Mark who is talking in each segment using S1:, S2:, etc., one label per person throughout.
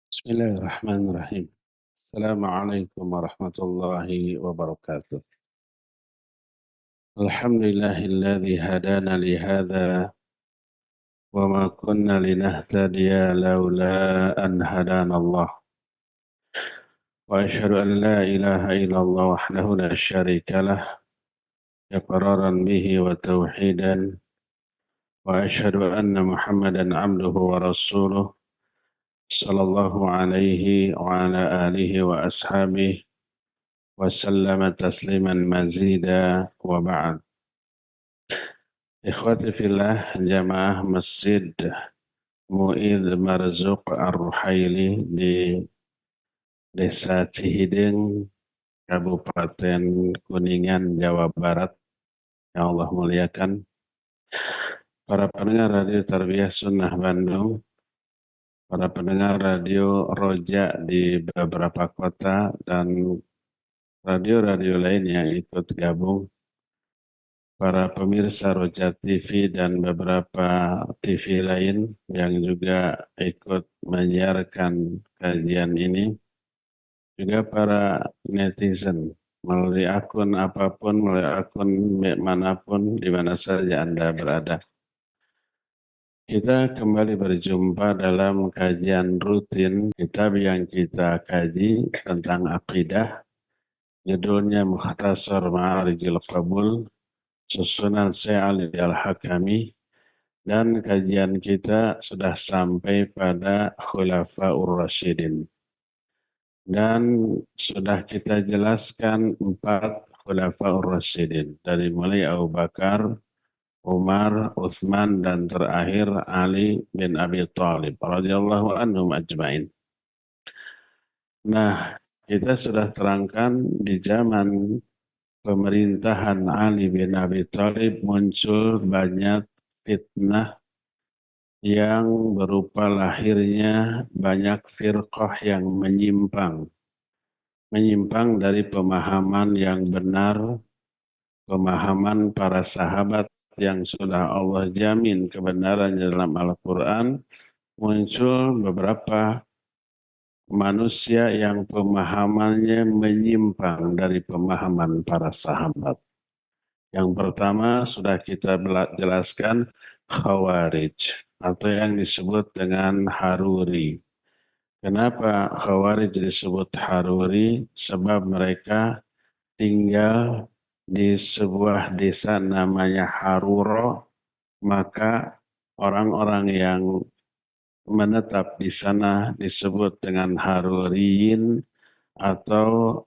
S1: Bismillahirrahmanirrahim. Assalamualaikum warahmatullahi wabarakatuh. Alhamdulillahilladzi hadana li hadza wa ma kunna linahtadiya laula an hadanallah. Wa asyhadu an la ilaha illallah wahdahu la syarika lah iqraran bihi wa tauhidan wa asyhadu anna Muhammadan abduhu wa rasuluh sallallahu alaihi wa ala alihi wa ashabihi wa sallama tasliman mazida wa ba'd. Ikhwati fillah, jamaah Masjid Mu'idh Marzuq Ar-Ruhaili di Desa Cihideng, Kabupaten Kuningan, Jawa Barat, yang Allah muliakan. Para pendengar Radio Tarbiyah Sunnah Bandung, para pendengar Radio Roja di beberapa kota, dan radio-radio lain yang ikut gabung, para pemirsa Roja TV dan beberapa TV lain yang juga ikut menyiarkan kajian ini, juga para netizen melalui akun apapun, melalui akun manapun, di mana saja Anda berada. Kita kembali berjumpa dalam kajian rutin kitab yang kita kaji tentang akidah. Judulnya Mukhtasar Ma'arijil Qabul, susunan Syekh Ali Al-Hakami, dan kajian kita sudah sampai pada Khulafaur Rasyidin. Dan sudah kita jelaskan 4 Khulafaur Rasyidin, dari mulai Abu Bakar, Umar, Utsman, dan terakhir Ali bin Abi Thalib radhiyallahu anhum ajmain. Nah, kita sudah terangkan di zaman pemerintahan Ali bin Abi Thalib muncul banyak fitnah yang berupa lahirnya banyak firqah yang menyimpang dari pemahaman yang benar, pemahaman para sahabat yang sudah Allah jamin kebenarannya dalam Al-Quran. Muncul beberapa manusia yang pemahamannya menyimpang dari pemahaman para sahabat. Yang pertama sudah kita jelaskan, Khawarij, atau yang disebut dengan Haruri. Kenapa Khawarij disebut Haruri? Sebab mereka tinggal di sebuah desa namanya Haruro, maka orang-orang yang menetap di sana disebut dengan Haruriyin, atau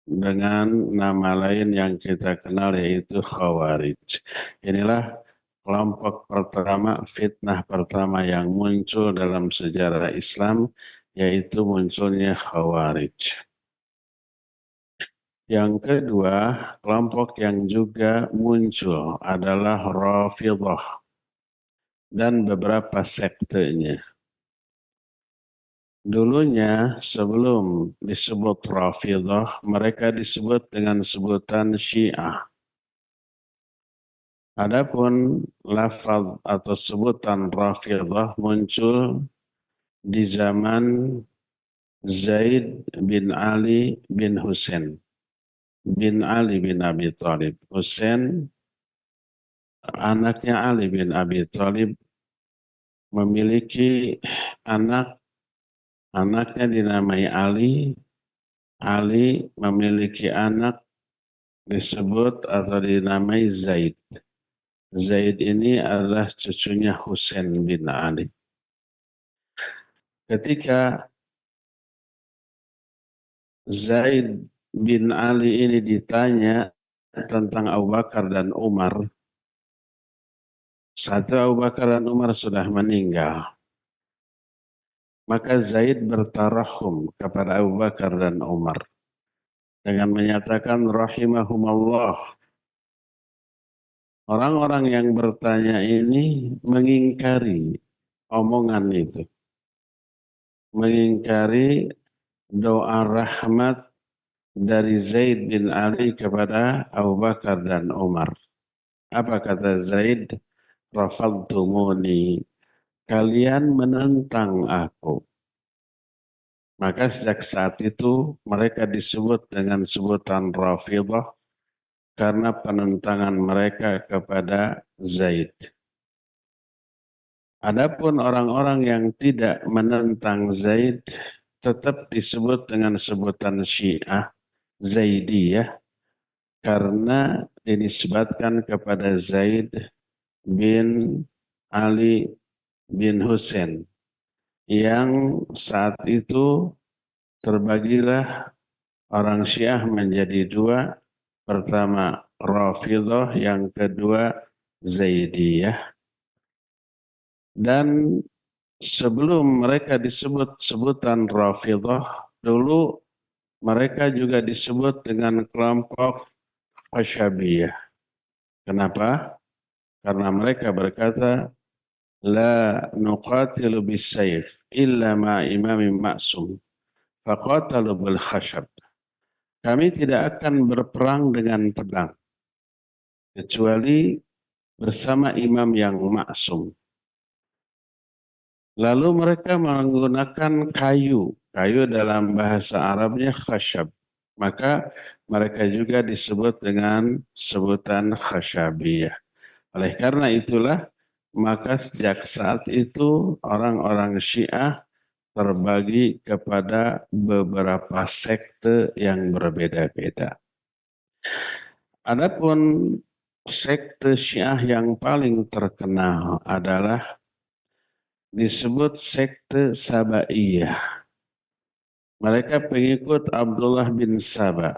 S1: dengan nama lain yang kita kenal yaitu Khawarij. Inilah kelompok pertama, fitnah pertama yang muncul dalam sejarah Islam, yaitu munculnya Khawarij. Yang kedua, kelompok yang juga muncul adalah Rafidhah dan beberapa sektenya. Dulunya sebelum disebut Rafidhah, mereka disebut dengan sebutan Syiah. Adapun lafaz atau sebutan Rafidhah muncul di zaman Zaid bin Ali bin Husain bin Ali bin Abi Thalib. Husain, anaknya Ali bin Abi Thalib, memiliki anaknya dinamai Ali. Ali memiliki anak disebut atau dinamai Zaid. Zaid ini adalah cucunya Husain bin Ali. Ketika Zaid bin Ali ini ditanya tentang Abu Bakar dan Umar, saat Abu Bakar dan Umar sudah meninggal, maka Zaid bertarahum kepada Abu Bakar dan Umar dengan menyatakan rahimahumallah. Orang-orang yang bertanya ini mengingkari omongan itu, mengingkari doa rahmat dari Zaid bin Ali kepada Abu Bakar dan Umar. Apa kata Zaid? Rafadtumuni, kalian menentang aku. Maka sejak saat itu mereka disebut dengan sebutan Rafidhah karena penentangan mereka kepada Zaid. Adapun orang-orang yang tidak menentang Zaid tetap disebut dengan sebutan Syiah Zaidiyah karena dinisbatkan kepada Zaid bin Ali bin Husain yang saat itu terbagilah orang Syiah menjadi dua, pertama Rafidhah, yang kedua Zaidiyah. Dan sebelum mereka disebut sebutan Rafidhah, dulu mereka juga disebut dengan kelompok Qasyabiyah. Kenapa? Karena mereka berkata, La nuqatilu bisayf illa ma imamin ma'sum, faqatalu bil khashab. Kami tidak akan berperang dengan pedang, kecuali bersama imam yang maksum. Lalu mereka menggunakan kayu. Kayu dalam bahasa Arabnya khasyab. Maka mereka juga disebut dengan sebutan khasyabiyah. Oleh karena itulah, maka sejak saat itu orang-orang Syiah terbagi kepada beberapa sekte yang berbeda-beda. Adapun sekte Syiah yang paling terkenal adalah disebut sekte Sabaiyah. Mereka pengikut Abdullah bin Saba,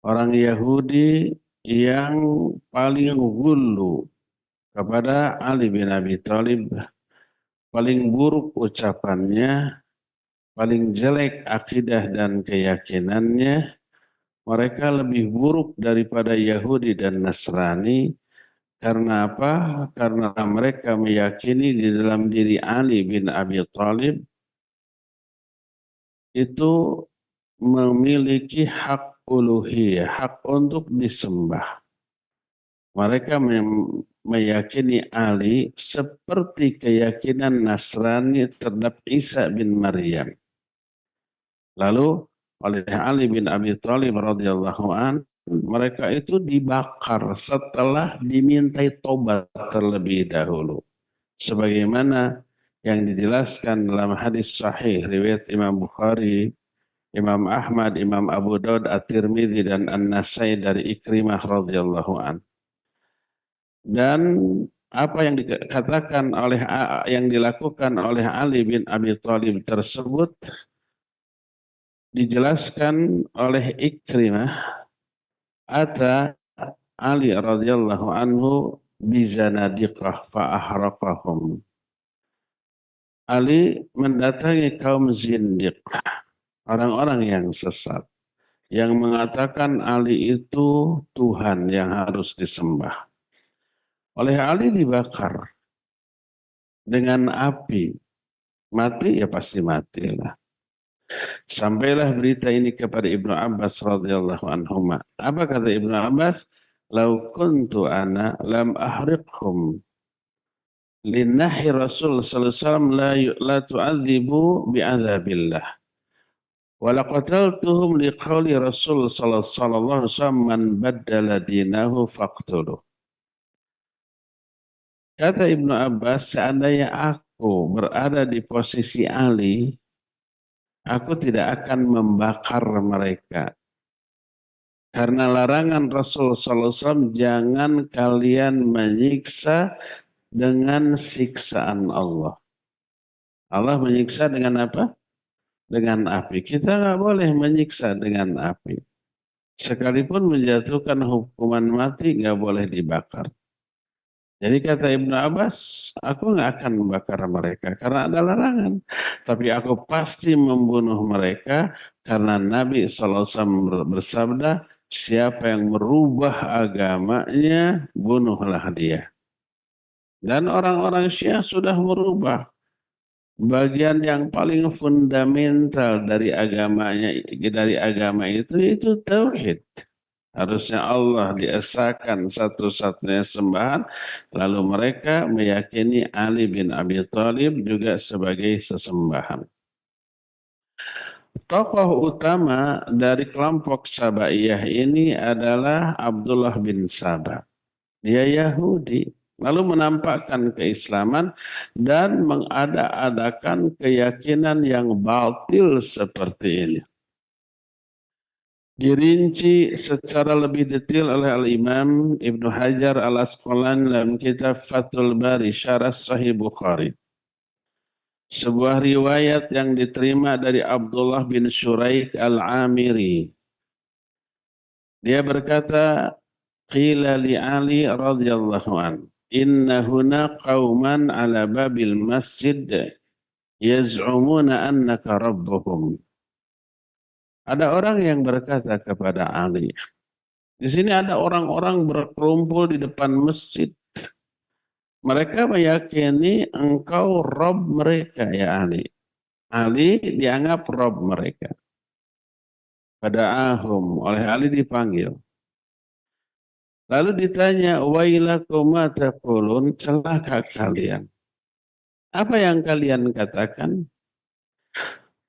S1: orang Yahudi yang paling gulu kepada Ali bin Abi Thalib, paling buruk ucapannya, paling jelek akidah dan keyakinannya. Mereka lebih buruk daripada Yahudi dan Nasrani. Karena apa? Karena mereka meyakini di dalam diri Ali bin Abi Thalib itu memiliki hak uluhiyah, hak untuk disembah. Mereka meyakini Ali seperti keyakinan Nasrani terhadap Isa bin Maryam. Lalu oleh Ali bin Abi Thalib radhiyallahu an, mereka itu dibakar setelah dimintai tobat terlebih dahulu. Sebagaimana yang dijelaskan dalam hadis sahih riwayat Imam Bukhari, Imam Ahmad, Imam Abu Daud, At-Tirmidzi dan An-Nasai dari Ikrimah radhiyallahu an. Dan apa yang dikatakan oleh yang dilakukan oleh Ali bin Abi Thalib tersebut dijelaskan oleh Ikrimah, ata Ali radhiyallahu anhu bizanadiqah fa ahraqahum. Ali mendatangi kaum zindiq, orang-orang yang sesat, yang mengatakan Ali itu Tuhan yang harus disembah. Oleh Ali dibakar dengan api. Mati ya pasti matilah. Sampailah berita ini kepada Ibnu Abbas radhiyallahu anhuma. Apa kata Ibnu Abbas? Lau kuntu ana lam ahriqhum linnahi Rasul sallallahu alaihi wasallam la tu'adzibu bi'adzabillah. Wa laqataltuhum liqauli Rasul sallallahu alaihi wasallam man baddala dinahu faqtuluh. Kata Ibnu Abbas, seandainya aku berada di posisi Ali, aku tidak akan membakar mereka. Karena larangan Rasul sallallahu alaihi wasallam, jangan kalian menyiksa dengan siksaan Allah. Allah menyiksa dengan apa? Dengan api. Kita nggak boleh menyiksa dengan api. Sekalipun menjatuhkan hukuman mati nggak boleh dibakar. Jadi kata Ibnu Abbas, aku nggak akan membakar mereka karena ada larangan. Tapi aku pasti membunuh mereka karena Nabi SAW bersabda, siapa yang merubah agamanya, bunuhlah dia. Dan orang-orang Syiah sudah merubah bagian yang paling fundamental dari agamanya, dari agama itu tauhid. Harusnya Allah diesakan satu-satunya sembahan, lalu mereka meyakini Ali bin Abi Thalib juga sebagai sesembahan. Tokoh utama dari kelompok Sabaiyah ini adalah Abdullah bin Saba. Dia Yahudi, lalu menampakkan keislaman dan mengada-adakan keyakinan yang batil seperti ini. Dirinci secara lebih detail oleh Al-Imam Ibnu Hajar Al-Asqalani dalam kitab Fathul Bari Syarah Sahih Bukhari. Sebuah riwayat yang diterima dari Abdullah bin Syuraik Al-Amiri. Dia berkata, qila li Ali radhiyallahu an, inna huna qauman ala babil masjid yaz'umuna annaka rabbuhum. Ada orang yang berkata kepada Ali, di sini ada orang-orang berkumpul di depan masjid. Mereka meyakini engkau Rabb mereka ya Ali. Ali dianggap Rabb mereka. Pada ahum, oleh Ali dipanggil. Lalu ditanya, wailakum ma taqulun, celaka kalian. Apa yang kalian katakan?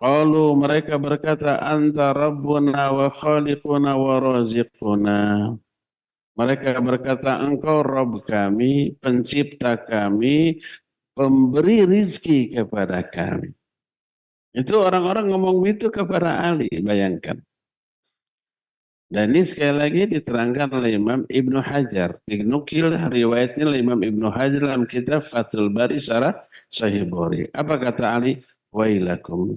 S1: Qalu, mereka berkata, anta rabbuna wa khaliquna wa raziquna. Mereka berkata, engkau Rabb kami, pencipta kami, pemberi rizki kepada kami. Itu orang-orang ngomong begitu kepada Ali, bayangkan. Dan ini sekali lagi diterangkan oleh Imam Ibnu Hajar. Dinukil riwayatnya oleh Imam Ibnu Hajar dalam kitab Fathul Bari Syarah Sahih Bukhari. Apa kata Ali? Wailakum.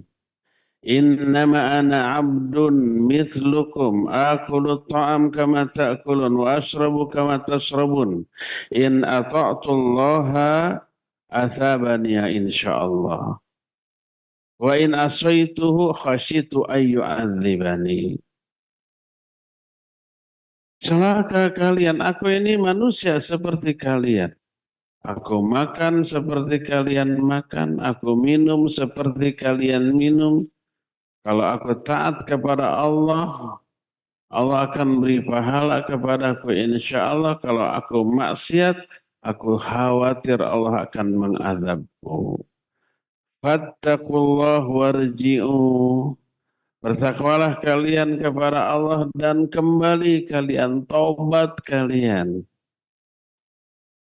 S1: Innama ana abdun mithlukum akulu ta'am kama ta'kulun wa ashrabu kama tashrabun. In ata'tullaha athabani insyaallah. Wa in asaituhu khasyitu ayyu'adzibani. Celaka kalian, aku ini manusia seperti kalian. Aku makan seperti kalian makan, aku minum seperti kalian minum. Kalau aku taat kepada Allah, Allah akan beri pahala kepadaku insya Allah. Kalau aku maksiat, aku khawatir Allah akan mengadabku. Fattakullah warji'u. Bertakwalah kalian kepada Allah dan kembali kalian, taubat kalian.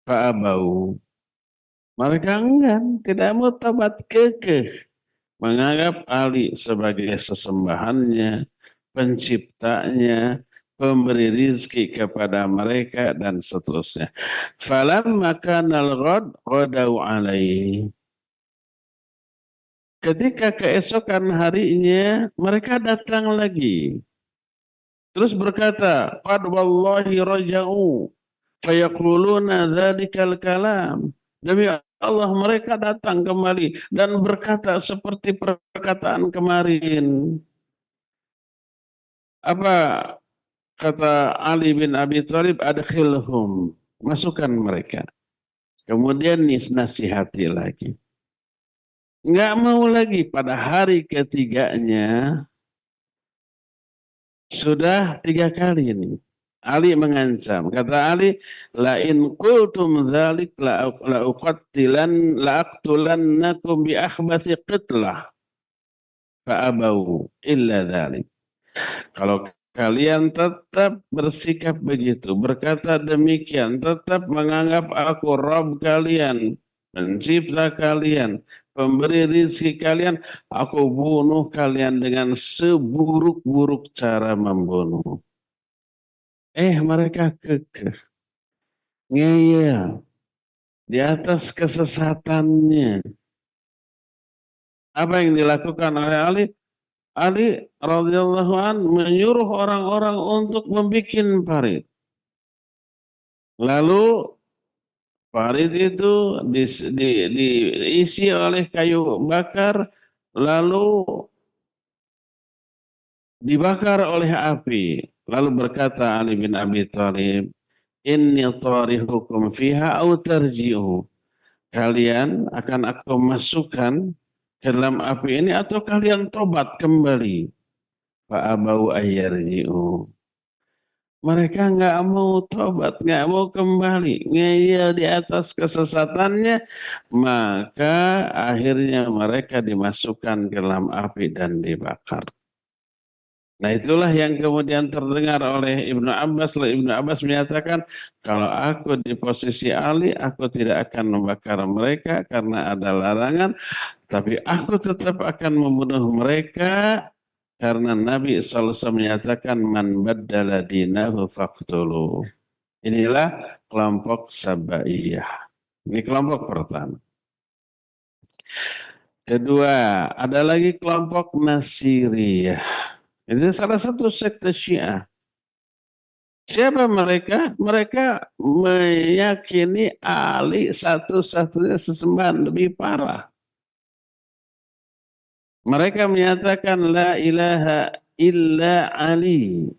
S1: Fa'abau. Mereka enggan, tidak mau taubat, kekeh. Menganggap Ali sebagai sesembahannya, penciptanya, pemberi rizki kepada mereka, dan seterusnya. Falamma kanal ghad ghadau alaihi. Ketika keesokan harinya, mereka datang lagi. Terus berkata, qad wallahi raja'u fayaquluna dzalikal kalam. Demi Allah mereka datang kembali dan berkata seperti perkataan kemarin. Apa kata Ali bin Abi Thalib? Adkhilhum. Masukkan mereka. Kemudian nasihati lagi. Enggak mau lagi. Pada hari ketiganya sudah 3 kali ini. Ali mengancam. Kata Ali, la in qultum dzalik la uqattilan la aqtulannakum bi akhbathi qitlah. Fa abau illa dzalik. Kalau kalian tetap bersikap begitu, berkata demikian, tetap menganggap aku Rabb kalian, pencipta kalian, pemberi rizki kalian, aku bunuh kalian dengan seburuk-buruk cara membunuh. Mereka kekeh, ngeyel, di atas kesesatannya. Apa yang dilakukan oleh Ali? Ali radhiyallahu an menyuruh orang-orang untuk membuat parit. Lalu parit itu diisi oleh kayu bakar, lalu dibakar oleh api. Lalu berkata Ali bin Abi Thalib, inni tarihukum fiha au tarji'u. Kalian akan aku masukkan ke dalam api ini atau kalian tobat kembali. Fa'abau ayyarji'u. Mereka nggak mau tobat, nggak mau kembali, ngeyel di atas kesesatannya, maka akhirnya mereka dimasukkan ke dalam api dan dibakar. Nah itulah yang kemudian terdengar oleh Ibnu Abbas. Lalu Ibnu Abbas menyatakan, kalau aku di posisi Ali, aku tidak akan membakar mereka karena ada larangan, tapi aku tetap akan membunuh mereka karena Nabi SAW menyatakan, man baddala dinahu faqtulu. Inilah kelompok Sabaiyah. Ini kelompok pertama. Kedua, ada lagi kelompok Nasiriyah. Ini salah satu sekte Syiah. Siapa mereka? Mereka meyakini Ali satu-satunya sesembahan, lebih parah. Mereka menyatakan la ilaha illa Ali.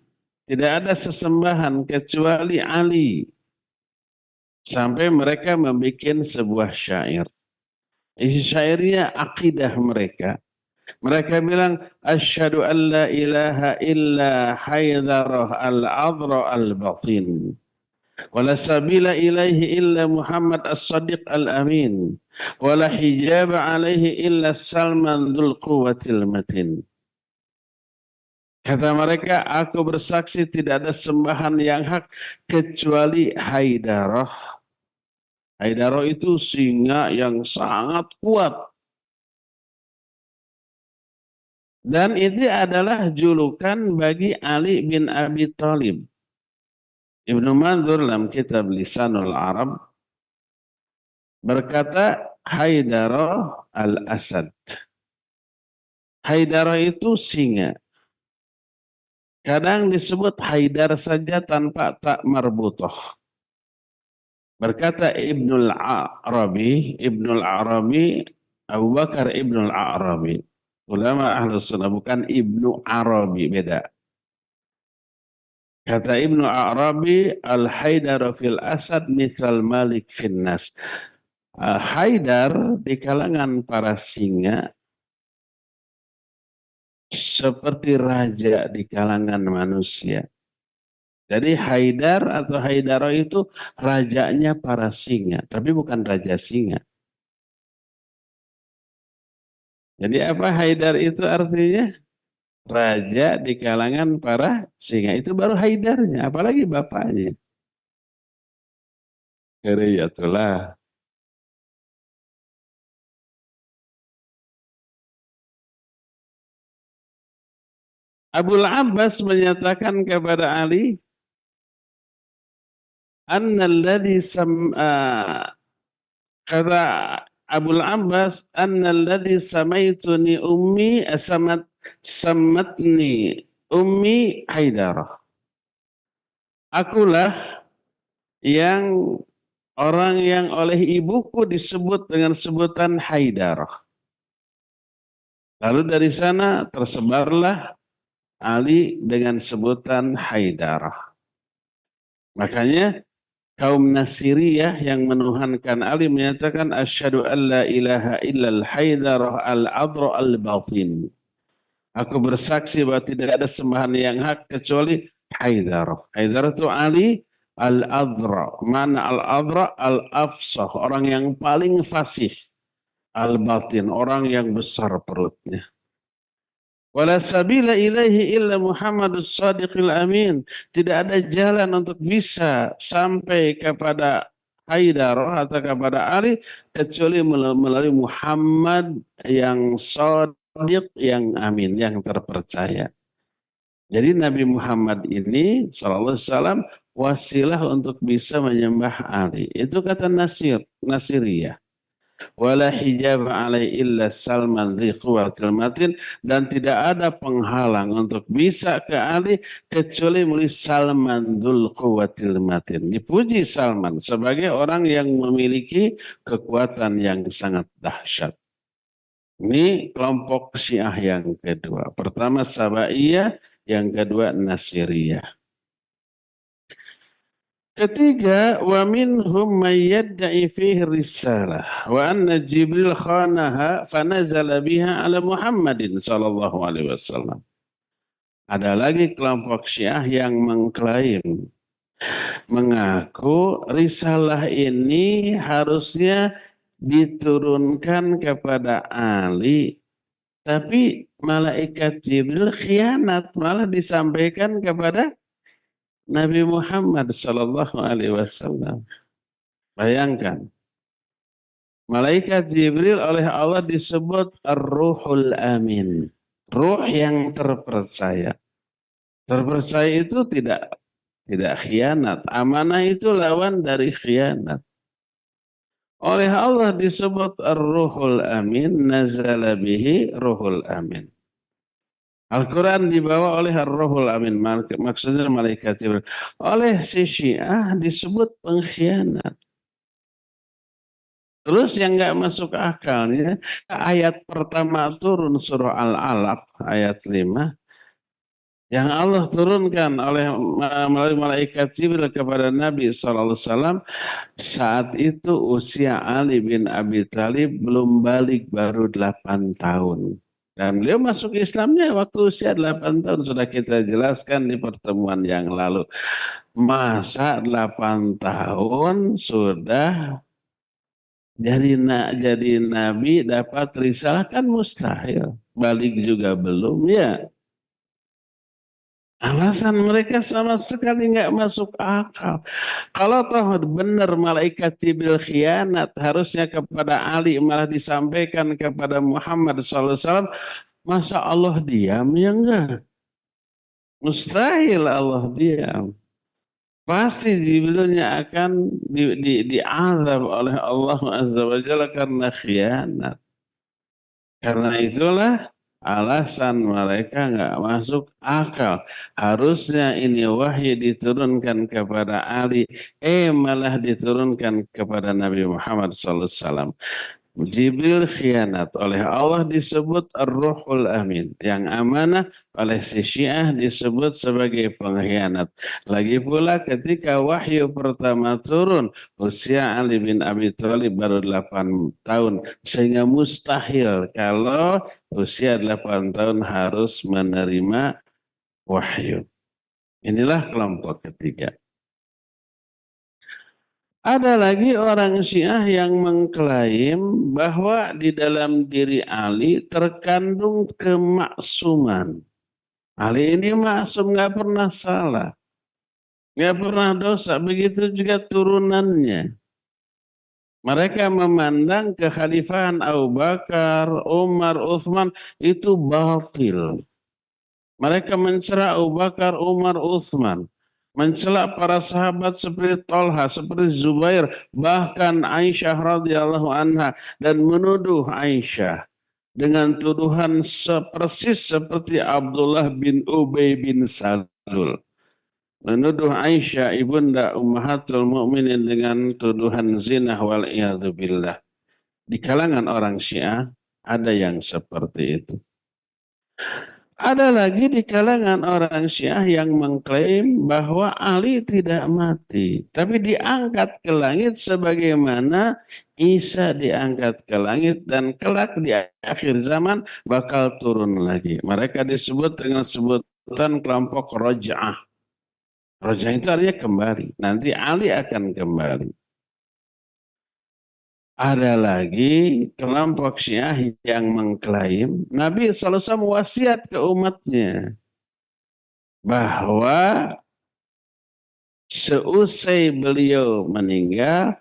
S1: Tidak ada sesembahan kecuali Ali. Sampai mereka membuat sebuah syair. Isi syairnya akidah mereka. Mereka bilang, asyhadu an la ilaha illa Haidarah al-adra al-batin. Wala sabila ilaihi illa Muhammad as-sadiq al-amin. Wala hijaba alaihi illa Salman dhul quwwatil matin. Kata mereka, aku bersaksi tidak ada sembahan yang hak kecuali Haidarah. Haidarah itu singa yang sangat kuat. Dan itu adalah julukan bagi Ali bin Abi Thalib. Ibnu Mandur dalam kitab Lisanul Arab berkata, Haidarah al-Asad. Haidarah itu singa. Kadang disebut Haidar saja tanpa tak marbutoh. Berkata Ibnul Arabi, Abu Bakar Ibnul Arabi. Ulama Ahlus Sunnah, bukan Ibnu Arabi, beda. Kata Ibnu Arabi, Al-Haidar fil Asad mithal Malik finnas. Haidar di kalangan para singa seperti raja di kalangan manusia. Jadi Haidar atau Haidaro itu rajanya para singa, tapi bukan raja singa. Jadi apa Haidar itu artinya? Raja di kalangan para singa. Itu baru Haidarnya, apalagi bapaknya. Kariyatullah. Abul Abbas menyatakan kepada Ali, annalladzi kata Abul Abbas, annalladzi samaituni ummi samatni ummi Haidarah. Akulah yang orang yang oleh ibuku disebut dengan sebutan Haidarah. Lalu dari sana tersebarlah Ali dengan sebutan Haidarah. Makanya kaum Nasiriyah yang menuhankan Ali menyatakan asyhadu an la ilaha illal Haidarah al-adra al-batin. Aku bersaksi bahwa tidak ada sembahan yang hak kecuali Haidarah. Haidarah itu Ali al-adra. Mana al-adra? Al-afsah, orang yang paling fasih. Al-batin, orang yang besar perutnya. Wala sabila ilaihi illa Muhammadus Sadiqil Amin. Tidak ada jalan untuk bisa sampai kepada Haidarah atau kepada Ali kecuali melalui Muhammad yang Sadiq, yang amin, yang terpercaya. Jadi Nabi Muhammad ini SAW wasilah untuk bisa menyembah Ali. Itu kata Nasiriyah. Wala hijab alai illa Salman dhi quwwatil matin, dan tidak ada penghalang untuk bisa ke Ali kecuali melalui Salman dzul quwwatil matin. Dipuji Salman sebagai orang yang memiliki kekuatan yang sangat dahsyat. Ini kelompok Syiah yang kedua. Pertama Sabaiyah, yang kedua Nasiriyah. Ketiga, wa minhum may yadda'i fihi risalah wa anna Jibril khanaha fa nazala biha ala Muhammadin sallallahu alaihi wasallam. Ada lagi kelompok Syiah yang mengklaim, mengaku risalah ini harusnya diturunkan kepada Ali, tapi malaikat Jibril khianat, malah disampaikan kepada Nabi Muhammad Sallallahu Alaihi Wasallam. Bayangkan, malaikat Jibril oleh Allah disebut Ar-Ruhul Amin, ruh yang terpercaya. Terpercaya itu tidak khianat. Amanah itu lawan dari khianat. Oleh Allah disebut Ar-Ruhul Amin, nazala bihi Ruhul Amin. Al-Quran dibawa oleh Ar-Ruhul Amin, maksudnya malaikat Jibril. Oleh si Syiah disebut pengkhianat. Terus yang nggak masuk akalnya, ayat pertama turun surah Al-Alaq ayat 5, yang Allah turunkan melalui malaikat Jibril kepada Nabi SAW. Saat itu usia Ali bin Abi Thalib belum balik, baru 8 tahun. Dan beliau masuk Islamnya waktu usia 8 tahun. Sudah kita jelaskan di pertemuan yang lalu. Masa 8 tahun sudah jadi nabi, dapat risalah, kan mustahil. Balik juga belum, ya. Alasan mereka sama sekali nggak masuk akal. Kalau toh benar malaikat Jibril khianat, harusnya kepada Ali, malah disampaikan kepada Muhammad SAW. Masa Allah diam? Ya enggak. Mustahil Allah diam. Pasti Jibrilnya akan diazab oleh Allah Azza wa Jalla karena khianat. Karena itulah alasan mereka nggak masuk akal. Harusnya ini wahyu diturunkan kepada Ali, malah diturunkan kepada Nabi Muhammad SAW. Jibril khianat, oleh Allah disebut Ar-Ruhul Amin. Yang amanah oleh si Syiah disebut sebagai pengkhianat. Lagi pula ketika wahyu pertama turun, usia Ali bin Abi Thalib baru 8 tahun. Sehingga mustahil kalau usia 8 tahun harus menerima wahyu. Inilah kelompok ketiga. Ada lagi orang Syiah yang mengklaim bahwa di dalam diri Ali terkandung kemaksuman. Ali ini maksum, nggak pernah salah, nggak pernah dosa. Begitu juga turunannya. Mereka memandang kekhalifahan Abu Bakar, Umar, Uthman itu batil. Mereka mencela Abu Bakar, Umar, Uthman. Mencela para sahabat seperti Talha, seperti Zubair, bahkan Aisyah radhiyallahu anha, dan menuduh Aisyah dengan tuduhan persis seperti Abdullah bin Ubay bin Salul. Menuduh Aisyah ibunda ummahatul mukminin dengan tuduhan zina wal iyadzu billah. Di kalangan orang Syiah ada yang seperti itu. Ada lagi di kalangan orang Syiah yang mengklaim bahwa Ali tidak mati, tapi diangkat ke langit sebagaimana Isa diangkat ke langit, dan kelak di akhir zaman bakal turun lagi. Mereka disebut dengan sebutan kelompok Roja'ah. Roja'ah itu artinya kembali. Nanti Ali akan kembali. Ada lagi kelompok Syiah yang mengklaim Nabi SAW wasiat ke umatnya bahwa seusai beliau meninggal,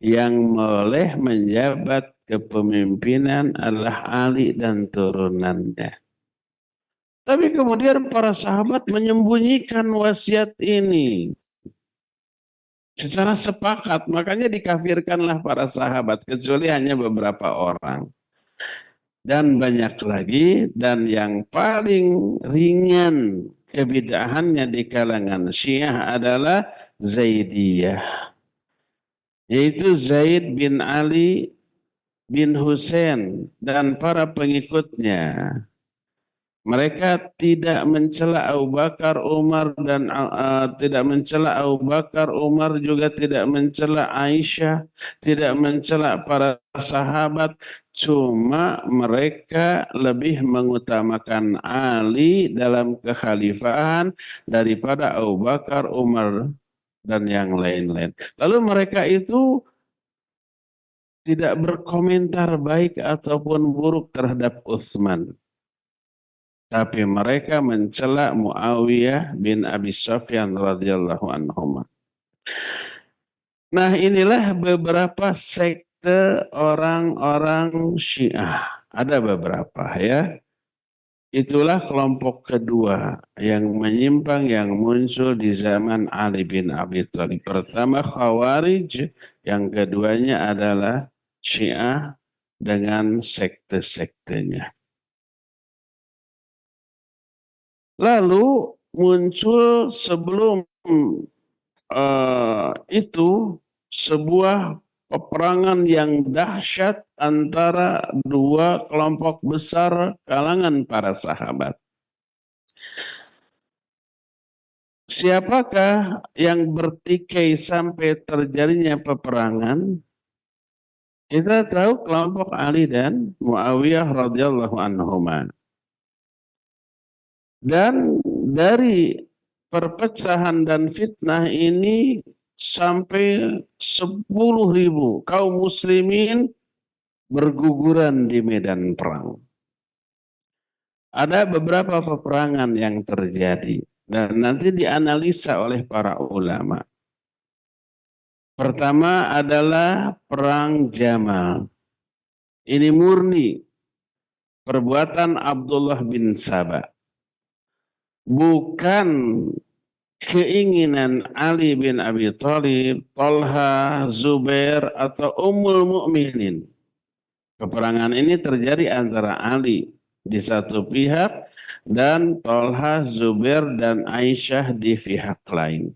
S1: yang boleh menjabat kepemimpinan adalah Ali dan turunannya. Tapi kemudian para sahabat menyembunyikan wasiat ini secara sepakat, makanya dikafirkanlah para sahabat, kecuali hanya beberapa orang. Dan banyak lagi, dan yang paling ringan kebid'ahannya di kalangan Syiah adalah Zaidiyah. Yaitu Zaid bin Ali bin Husain dan para pengikutnya. Mereka tidak mencela Abu Bakar, Umar, dan tidak mencela Abu Bakar, Umar, juga tidak mencela Aisyah, tidak mencela para sahabat, Cuma mereka lebih mengutamakan Ali dalam kekhalifahan daripada Abu Bakar, Umar, dan yang lain-lain. Lalu mereka itu tidak berkomentar baik ataupun buruk terhadap Utsman. Tapi mereka mencela Muawiyah bin Abi Sufyan radhiyallahu anhu. Nah, inilah beberapa sekte orang-orang Syiah. Ada beberapa ya. Itulah kelompok kedua yang menyimpang yang muncul di zaman Ali bin Abi Thalib. Pertama Khawarij, yang keduanya adalah Syiah dengan sekte-sektenya. Lalu muncul sebelum itu sebuah peperangan yang dahsyat antara dua kelompok besar kalangan para sahabat. Siapakah yang bertikai sampai terjadinya peperangan? Kita tahu kelompok Ali dan Muawiyah radhiyallahu anhuma. Dan dari perpecahan dan fitnah ini sampai 10.000 kaum muslimin berguguran di medan perang. Ada beberapa peperangan yang terjadi dan nanti dianalisa oleh para ulama. Pertama adalah perang Jamal. Ini murni perbuatan Abdullah bin Sabah. Bukan keinginan Ali bin Abi Thalib, Talha, Zubair, atau Ummul Mukminin. Peperangan ini terjadi antara Ali di satu pihak dan Talha, Zubair, dan Aisyah di pihak lain.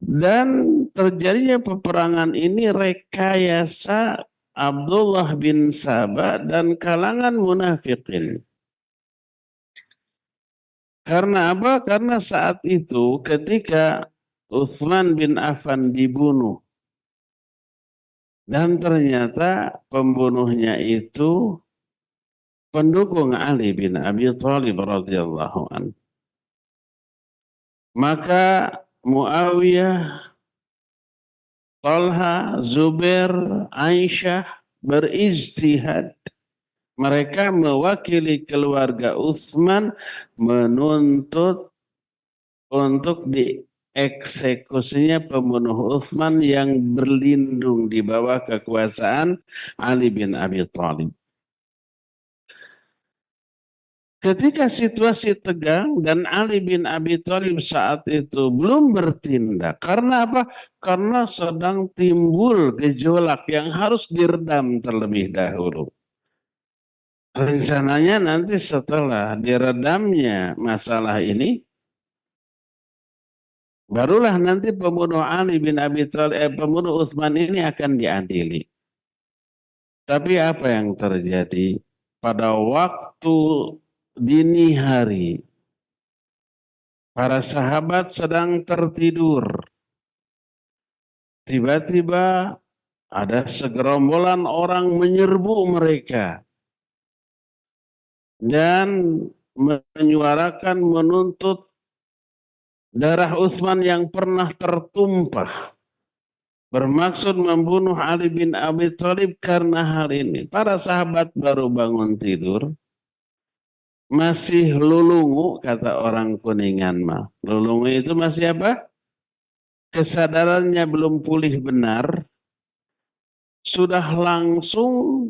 S1: Dan terjadinya peperangan ini rekayasa Abdullah bin Sabah dan kalangan munafikin. Karena apa? Karena saat itu ketika Utsman bin Affan dibunuh dan ternyata pembunuhnya itu pendukung Ali bin Abi Thalib radhiyallahu anhu. Maka Muawiyah, Talha, Zubair, Aisyah berijtihad. Mereka mewakili keluarga Utsman menuntut untuk dieksekusinya pembunuh Utsman yang berlindung di bawah kekuasaan Ali bin Abi Thalib. Ketika situasi tegang dan Ali bin Abi Thalib saat itu belum bertindak. Karena apa? Karena sedang timbul gejolak yang harus diredam terlebih dahulu. Rencananya nanti setelah diredamnya masalah ini, barulah nanti pembunuh Ali bin Abi Thalib, pembunuh Utsman ini akan diadili. Tapi apa yang terjadi? Pada waktu dini hari, para sahabat sedang tertidur. Tiba-tiba ada segerombolan orang menyerbu mereka dan menyuarakan menuntut darah Utsman yang pernah tertumpah. Bermaksud membunuh Ali bin Abi Thalib karena hal ini. Para sahabat baru bangun tidur. Masih lulungu, kata orang Kuningan mah. Lulungu itu masih apa? Kesadarannya belum pulih benar. Sudah langsung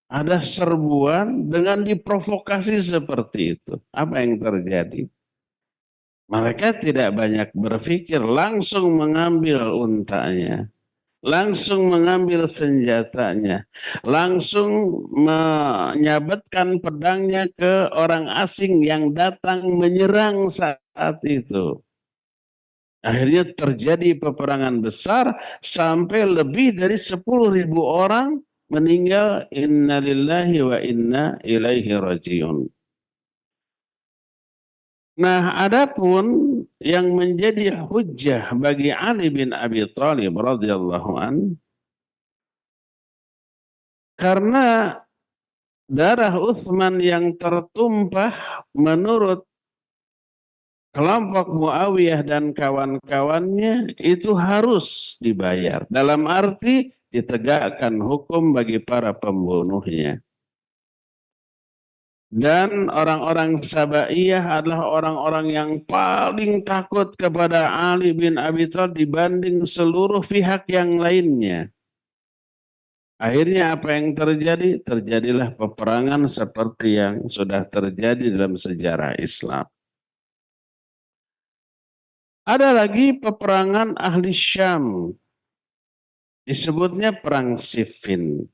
S1: ada serbuan dengan diprovokasi seperti itu. Apa yang terjadi? Mereka tidak banyak berpikir, langsung mengambil untanya, langsung mengambil senjatanya, langsung menyabetkan pedangnya ke orang asing yang datang menyerang saat itu. Akhirnya terjadi peperangan besar sampai lebih dari 10.000 orang meninggal. Innalillahi wa inna ilaihi rajiun. Nah, adapun yang menjadi hujjah bagi Ali bin Abi Thalib radhiyallahu an, Karena darah Utsman yang tertumpah menurut kelompok Muawiyah dan kawan-kawannya itu harus dibayar. Dalam arti ditegakkan hukum bagi para pembunuhnya. Dan orang-orang Sabaiyah adalah orang-orang yang paling takut kepada Ali bin Abi Thalib dibanding seluruh pihak yang lainnya. Akhirnya apa yang terjadi? Terjadilah peperangan seperti yang sudah terjadi dalam sejarah Islam. Ada lagi peperangan ahli Syam. Disebutnya perang Siffin.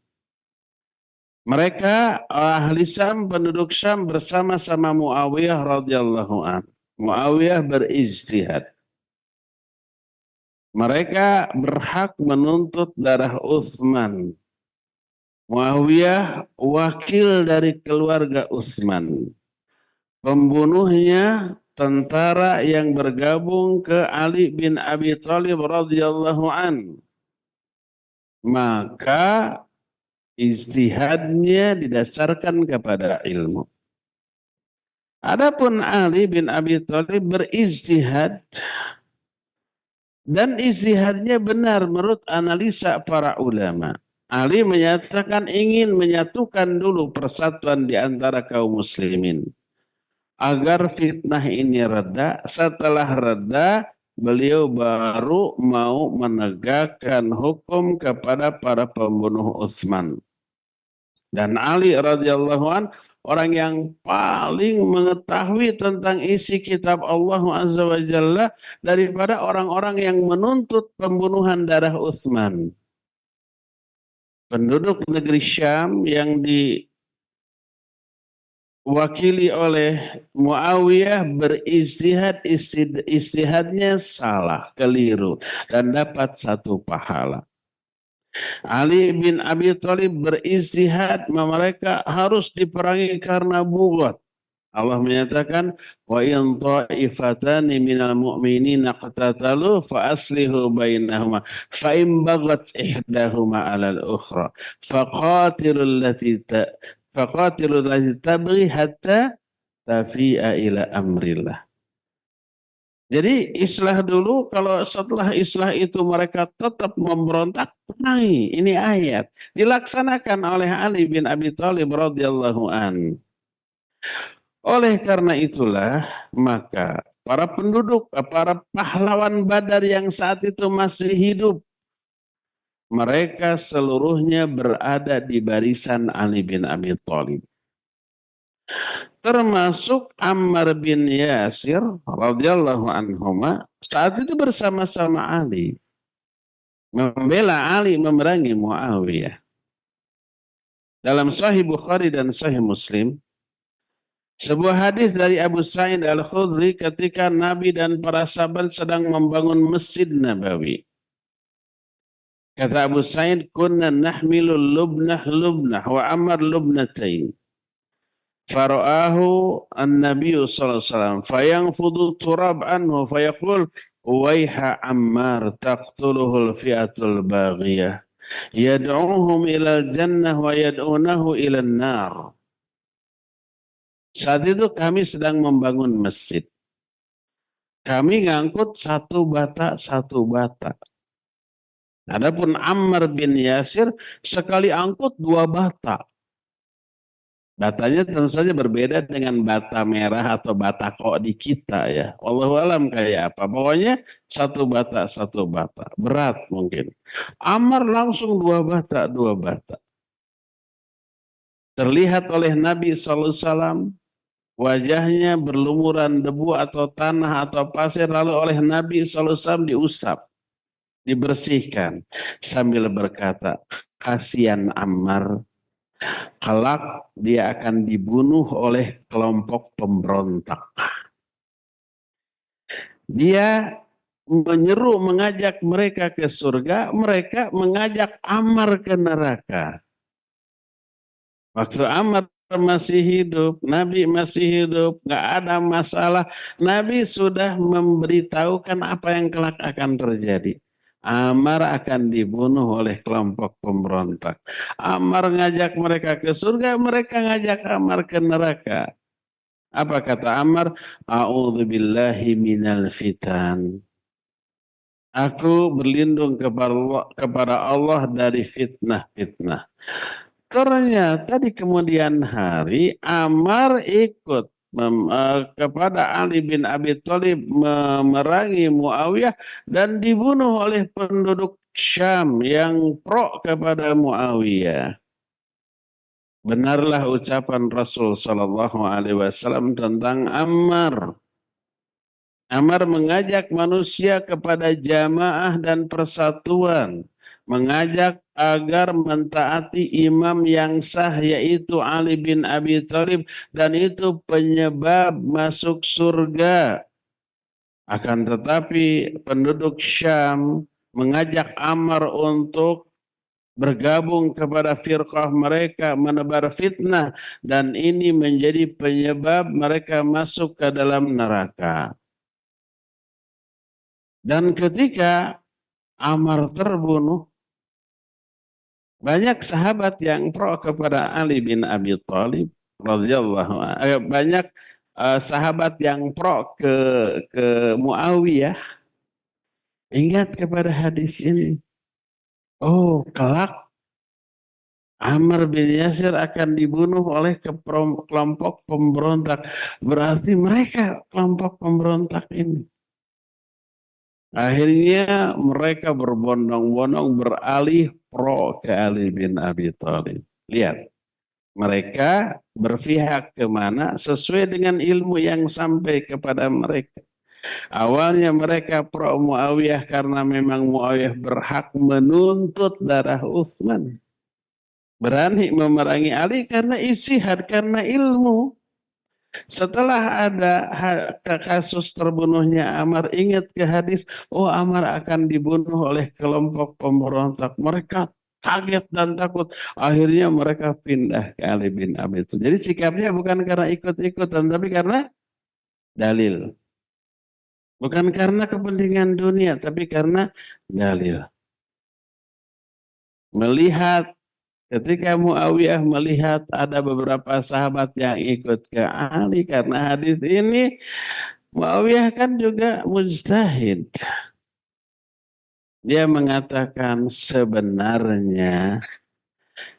S1: Mereka ahli Syam, penduduk Syam bersama-sama Muawiyah radhiyallahu an. Muawiyah berijtihad. Mereka berhak menuntut darah Utsman. Muawiyah wakil dari keluarga Utsman. Pembunuhnya tentara yang bergabung ke Ali bin Abi Thalib radhiyallahu an. Maka ijtihadnya didasarkan kepada ilmu. Adapun Ali bin Abi Thalib berijtihad dan ijtihadnya benar menurut analisa para ulama. Ali menyatakan ingin menyatukan dulu persatuan di antara kaum muslimin agar fitnah ini reda. Setelah reda, beliau baru mau menegakkan hukum kepada para pembunuh Utsman. Dan Ali radhiyallahu an orang yang paling mengetahui tentang isi kitab Allah Azza wa Jalla daripada orang-orang yang menuntut pembunuhan darah Utsman. Penduduk negeri Syam yang diwakili oleh Muawiyah berijtihad, ijtihadnya salah, keliru dan dapat satu pahala. Ali bin Abi Thalib berijtihad mereka harus diperangi karena bughd. Allah menyatakan wa in ta'ifatani minal mu'minina qatatalu fa aslihu bainahuma fa in baghat ihdahuma 'alal ukhra faqatilul lati tabghi hatta tafi'a ila amrillah. Jadi islah dulu, kalau setelah islah itu mereka tetap memberontak, perangi. Ini ayat. Dilaksanakan oleh Ali bin Abi Thalib radhiyallahu an. Oleh karena itulah, maka para penduduk, para pahlawan Badar yang saat itu masih hidup, mereka seluruhnya berada di barisan Ali bin Abi Thalib. Termasuk Ammar bin Yasir radhiyallahu anhuma saat itu bersama-sama Ali membela Ali memerangi Muawiyah. Dalam Sahih Bukhari dan Sahih Muslim, sebuah hadis dari Abu Sa'id Al-Khudri ketika Nabi dan para sahabat sedang membangun Masjid Nabawi. Kata Abu Sa'id, kunna nahmilul lubnah wa Ammar lubnatain. Fara'ahu an-nabiy sallallahu alaihi wasallam fayanfudu turab anhu fayaqul waiha Ammar taqtuluhul fi'atul baghiyah yad'uhum ilal jannah wa yad'unahu ilan nar. Saat itu kami sedang membangun masjid. Kami ngangkut satu bata. Adapun Ammar bin Yasir sekali angkut 2 bata. Batanya tentu saja berbeda dengan bata merah atau bata kok di kita ya. Wallahu alam kayak apa. Pokoknya satu bata. Berat mungkin. Ammar langsung 2 bata. Terlihat oleh Nabi SAW wajahnya berlumuran debu atau tanah atau pasir, lalu oleh Nabi SAW diusap, dibersihkan sambil berkata, kasihan Ammar. Kelak dia akan dibunuh oleh kelompok pemberontak. Dia menyeru mengajak mereka ke surga, mereka mengajak Ammar ke neraka. Waktu Ammar masih hidup, Nabi masih hidup, nggak ada masalah. Nabi sudah memberitahukan apa yang kelak akan terjadi. Ammar akan dibunuh oleh kelompok pemberontak. Ammar ngajak mereka ke surga, mereka ngajak Ammar ke neraka. Apa kata Ammar? A'udzubillahi minal fitan. Aku berlindung kepada Allah dari fitnah-fitnah. Ternyata di kemudian hari Ammar ikut kepada Ali bin Abi Thalib memerangi Muawiyah dan dibunuh oleh penduduk Syam yang pro kepada Muawiyah. Benarlah ucapan Rasul Shallallahu Alaihi Wasallam tentang Ammar. Ammar mengajak manusia kepada jamaah dan persatuan, mengajak agar mentaati imam yang sah yaitu Ali bin Abi Thalib dan itu penyebab masuk surga. Akan tetapi penduduk Syam mengajak Ammar untuk bergabung kepada firqah mereka, menebar fitnah dan ini menjadi penyebab mereka masuk ke dalam neraka. Dan ketika Ammar terbunuh, banyak sahabat yang pro kepada Ali bin Abi Thalib radhiyallahu anhu. Banyak sahabat yang pro ke Muawiyah. Ingat kepada hadis ini. Oh, kelak Ammar bin Yasir akan dibunuh oleh kelompok pemberontak. Berarti mereka kelompok pemberontak ini. Akhirnya mereka berbondong-bondong beralih pro ke Ali bin Abi Thalib. Lihat, mereka berpihak kemana sesuai dengan ilmu yang sampai kepada mereka. Awalnya mereka pro Muawiyah karena memang Muawiyah berhak menuntut darah Utsman. Berani memerangi Ali karena ijtihad, karena ilmu. Setelah ada kasus terbunuhnya Ammar, ingat ke hadis, oh Ammar akan dibunuh oleh kelompok pemberontak. Mereka kaget dan takut. Akhirnya mereka pindah ke Ali bin Abi Thalib. Jadi sikapnya bukan karena ikut-ikutan, tapi karena dalil. Bukan karena kepentingan dunia, tapi karena dalil. Melihat ketika Muawiyah melihat ada beberapa sahabat yang ikut ke Ali karena hadis ini, Muawiyah kan juga mujtahid. Dia mengatakan sebenarnya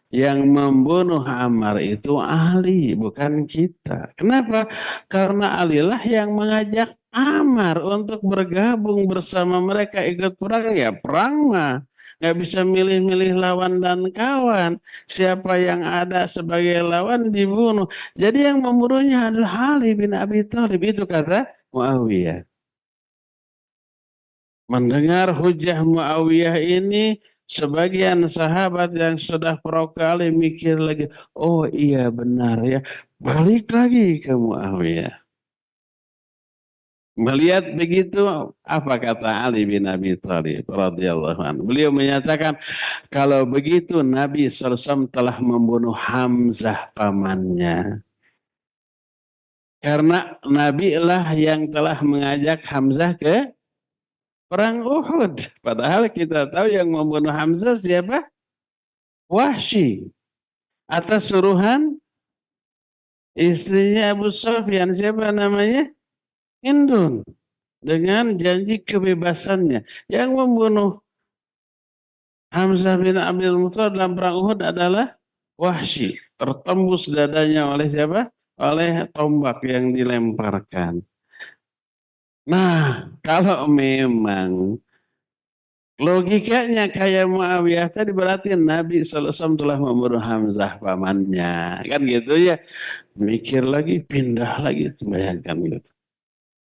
S1: yang membunuh Ammar itu Ali, bukan kita. Kenapa? Karena Ali lah yang mengajak Ammar untuk bergabung bersama mereka ikut perang. Ya perang mah nggak bisa milih-milih lawan dan kawan. Siapa yang ada sebagai lawan dibunuh. Jadi yang membunuhnya adalah Ali bin Abi Thalib. Itu kata Muawiyah. Mendengar hujah Muawiyah ini, sebagian sahabat yang sudah pro kali mikir lagi, oh iya benar ya, balik lagi ke Muawiyah. Melihat begitu, apa kata Ali bin Abi Thalib radhiyallahu anhu? Beliau menyatakan, kalau begitu Nabi SAW telah membunuh Hamzah pamannya. Karena Nabi lah yang telah mengajak Hamzah ke perang Uhud. Padahal kita tahu yang membunuh Hamzah siapa? Wahsy. Atas suruhan istrinya Abu Sufyan. Siapa namanya? Hindun. Dengan janji kebebasannya. Yang membunuh Hamzah bin Abdul Muttalib dalam perang Uhud adalah Wahsy. Tertembus dadanya oleh siapa? Oleh tombak yang dilemparkan. Nah, kalau memang logikanya kayak Muawiyah tadi berarti Nabi SAW telah membunuh Hamzah pamannya. Kan gitu ya. Mikir lagi, pindah lagi. Bayangkan gitu.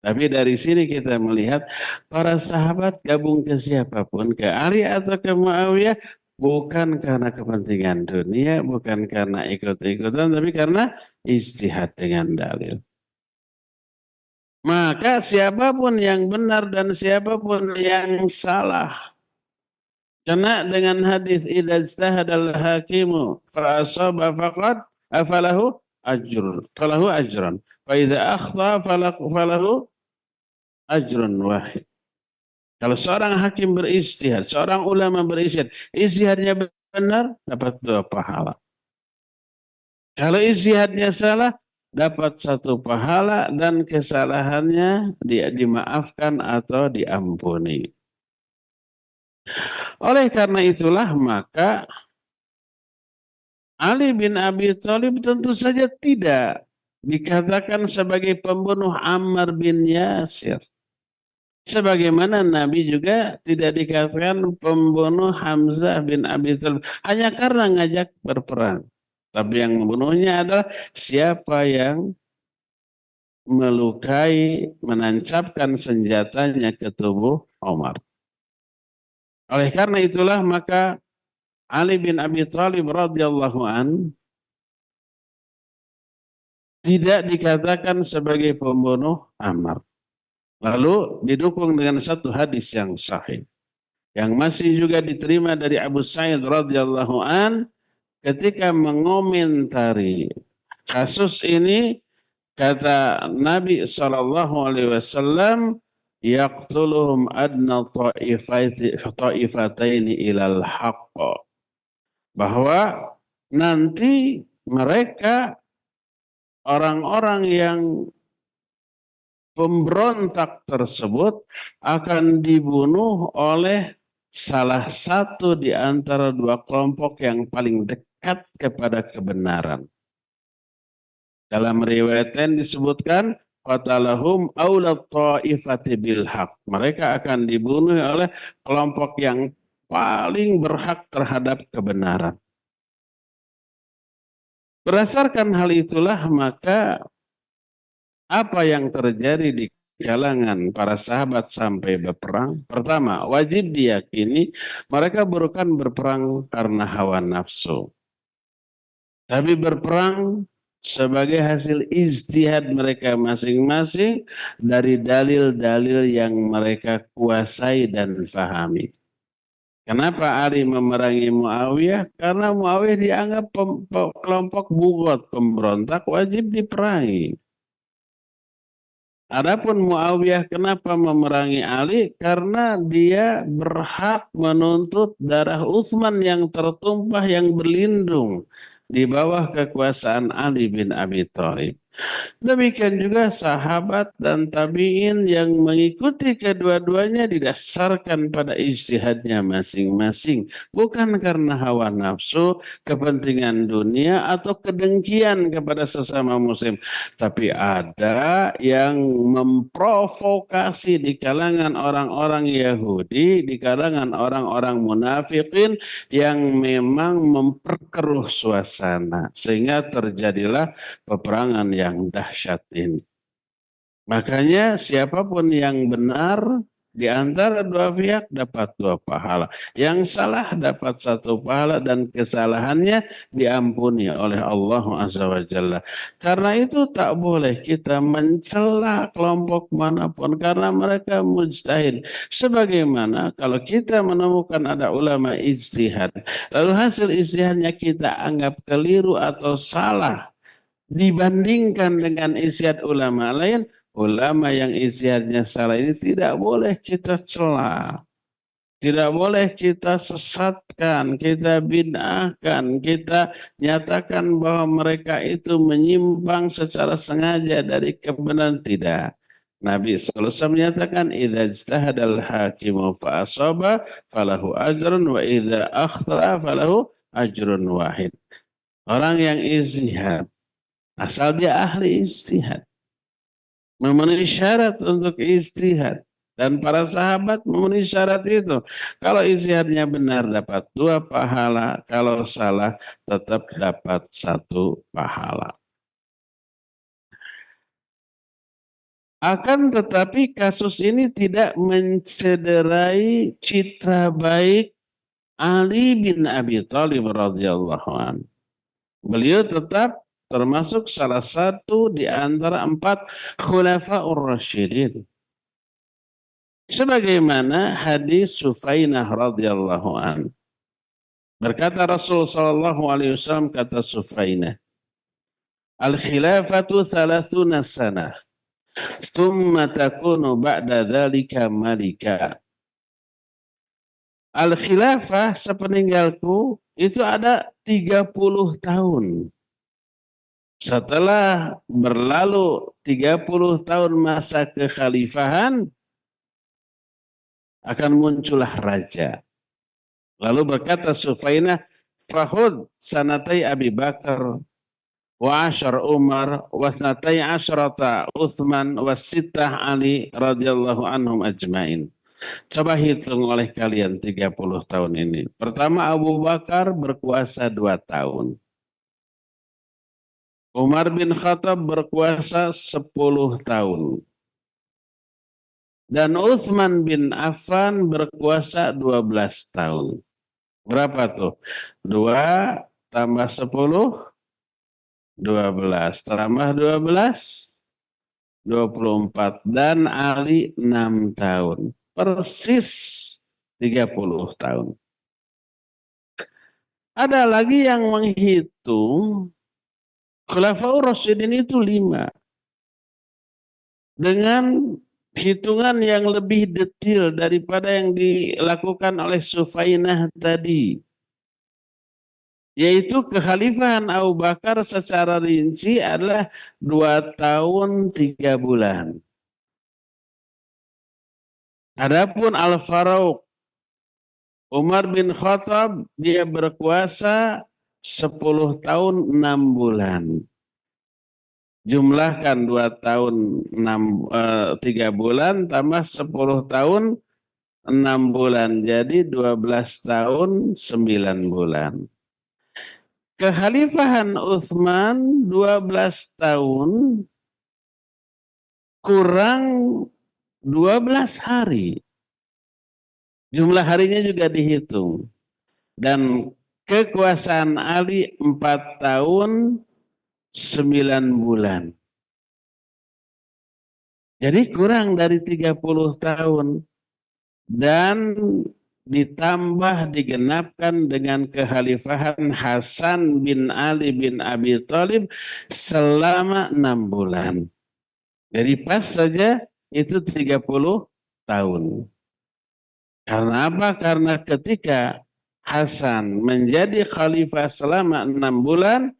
S1: Tapi dari sini kita melihat para sahabat gabung ke siapapun. Ke Ali atau ke Muawiyah. Bukan karena kepentingan dunia. Bukan karena ikut-ikutan. Tapi karena ijtihad dengan dalil. Maka siapapun yang benar dan siapapun yang salah. Karena dengan hadis idza ijtahadal hakimu fa asaba faqad falahu ajrun. Fa idza akhta falahu ajrun wahid. Kalau seorang hakim beristihad, seorang ulama beristihad, istihadnya benar, dapat 2 pahala. Kalau istihadnya salah, dapat 1 pahala dan kesalahannya dia dimaafkan atau diampuni. Oleh karena itulah maka Ali bin Abi Thalib tentu saja tidak dikatakan sebagai pembunuh Ammar bin Yasir. Sebagaimana Nabi juga tidak dikatakan pembunuh Hamzah bin Abi Thalib hanya karena ngajak berperang. Tapi yang membunuhnya adalah siapa yang melukai, menancapkan senjatanya ke tubuh Omar. Oleh karena itulah maka Ali bin Abi Thalib radhiyallahu an tidak dikatakan sebagai pembunuh Ammar. Lalu didukung dengan satu hadis yang sahih yang masih juga diterima dari Abu Sa'id radhiyallahu an ketika mengomentari kasus ini, kata Nabi SAW, yaqtuluhum adna ta'ifataini ilal haqq, bahwa nanti mereka orang-orang yang pemberontak tersebut akan dibunuh oleh salah satu di antara 2 kelompok yang paling dekat kepada kebenaran. Dalam riwayat yang disebutkan, qatalahum awla ta'ifati bil haq. Mereka akan dibunuh oleh kelompok yang paling berhak terhadap kebenaran. Berdasarkan hal itulah maka apa yang terjadi di kalangan para sahabat sampai berperang? Pertama, wajib diyakini mereka bukan berperang karena hawa nafsu, tapi berperang sebagai hasil ijtihad mereka masing-masing dari dalil-dalil yang mereka kuasai dan fahami. Kenapa Ali memerangi Muawiyah? Karena Muawiyah dianggap kelompok bugot, pemberontak, wajib diperangi. Adapun Muawiyah kenapa memerangi Ali? Karena dia berhak menuntut darah Utsman yang tertumpah, yang berlindung di bawah kekuasaan Ali bin Abi Thalib. Demikian juga sahabat dan tabi'in yang mengikuti kedua-duanya didasarkan pada ijtihadnya masing-masing. Bukan karena hawa nafsu, kepentingan dunia, atau kedengkian kepada sesama muslim. Tapi ada yang memprovokasi di kalangan orang-orang Yahudi, di kalangan orang-orang munafikin yang memang memperkeruh suasana. Sehingga terjadilah peperangan yang dahsyat ini. Makanya siapapun yang benar di antara 2 pihak dapat 2 pahala. Yang salah dapat 1 pahala dan kesalahannya diampuni oleh Allah Azza wa Jalla. Karena itu tak boleh kita mencela kelompok manapun karena mereka mujtahid. Sebagaimana kalau kita menemukan ada ulama ijtihad, lalu hasil ijtihadnya kita anggap keliru atau salah dibandingkan dengan ijtihad ulama lain, ulama yang ijtihadnya salah ini tidak boleh kita cela, tidak boleh kita sesatkan, kita bid'ahkan, kita nyatakan bahwa mereka itu menyimpang secara sengaja dari kebenaran. Tidak. Nabi SAW menyatakan, idza ijtahadal hakimu fa asaba falahu ajrun wa idza akhta falahu ajrun wahid. Orang yang ijtihad, asal dia ahli ijtihad, memenuhi syarat untuk ijtihad, dan para sahabat memenuhi syarat itu. Kalau ijtihadnya benar dapat 2 pahala, kalau salah tetap dapat 1 pahala. Akan tetapi kasus ini tidak mencederai citra baik Ali bin Abi Thalib radhiyallahu anhu. Beliau tetap termasuk salah satu di antara 4 khulafaur rasyidin. Sebagaimana hadis Sufainah radhiyallahu an. Berkata Rasul sallallahu alaihi wasallam, kata Sufainah, al-khilafatu 30 sanah, thumma takunu ba'da dzalika malika. Al-khilafah sepeninggalku itu ada 30 tahun. Setelah berlalu 30 tahun masa kekhalifahan, akan muncullah raja. Lalu berkata Sufainah, "Fahud sanatai Abi Bakar wa ashar Umar wa sanatai asyrata Uthman wa sittah Ali radhiyallahu anhum ajmain." Coba hitung oleh kalian 30 tahun ini. Pertama Abu Bakar berkuasa 2 tahun. Umar bin Khattab berkuasa 10 tahun. Dan Uthman bin Affan berkuasa 12 tahun. Berapa tuh? 2 tambah 10, 12. Tambah 12, 24. Dan Ali 6 tahun. Persis 30 tahun. Ada lagi yang menghitung Khulafaur Rasyidin itu 5. Dengan hitungan yang lebih detail daripada yang dilakukan oleh Sufainah tadi. Yaitu kekhalifahan Abu Bakar secara rinci adalah 2 tahun 3 bulan. Adapun Al-Faruq Umar bin Khattab dia berkuasa 10 tahun 6 bulan. Jumlahkan 2 tahun 3 bulan tambah 10 tahun 6 bulan. Jadi 12 tahun 9 bulan. Kekhalifahan Uthman 12 tahun kurang 12 hari. Jumlah harinya juga dihitung. Dan kekuasaan Ali 4 tahun 9 bulan. Jadi kurang dari 30 tahun. Dan ditambah digenapkan dengan kekhalifahan Hasan bin Ali bin Abi Thalib selama 6 bulan. Jadi pas saja itu 30 tahun. Karena apa? Karena ketika Hasan menjadi khalifah selama 6 bulan,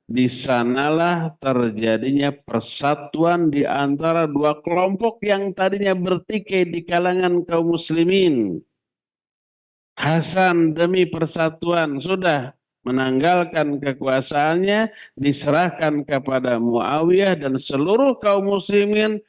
S1: di sanalah terjadinya persatuan di antara 2 kelompok yang tadinya bertikai di kalangan kaum muslimin. Hasan demi persatuan sudah menanggalkan kekuasaannya, diserahkan kepada Muawiyah dan seluruh kaum muslimin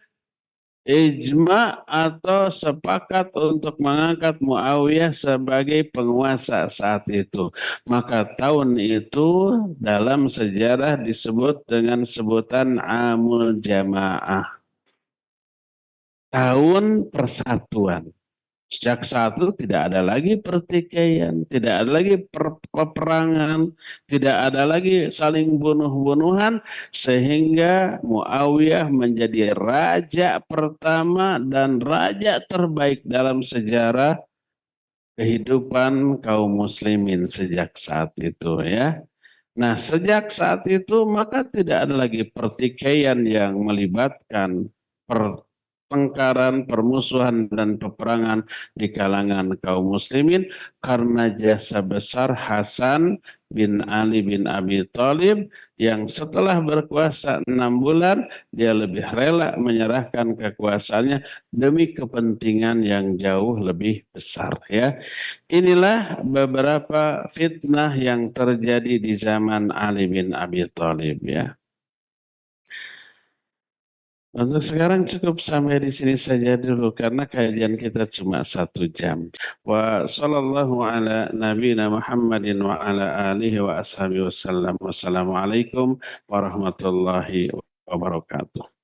S1: ijma atau sepakat untuk mengangkat Muawiyah sebagai penguasa saat itu. Maka tahun itu dalam sejarah disebut dengan sebutan Amul Jamaah. Tahun persatuan. Sejak saat itu tidak ada lagi pertikaian, tidak ada lagi peperangan, tidak ada lagi saling bunuh-bunuhan, sehingga Muawiyah menjadi raja pertama dan raja terbaik dalam sejarah kehidupan kaum muslimin sejak saat itu ya. Nah, sejak saat itu maka tidak ada lagi pertikaian yang melibatkan pertengkaran, permusuhan dan peperangan di kalangan kaum muslimin karena jasa besar Hasan bin Ali bin Abi Thalib yang setelah berkuasa 6 bulan dia lebih rela menyerahkan kekuasaannya demi kepentingan yang jauh lebih besar ya. Inilah beberapa fitnah yang terjadi di zaman Ali bin Abi Thalib ya. Untuk sekarang cukup sampai di sini saja dulu karena kajian kita cuma 1 jam. Wa sallallahu ala nabiyina Muhammadin wa ala alihi wa ashabihi wasallam. Wassalamualaikum warahmatullahi wabarakatuh.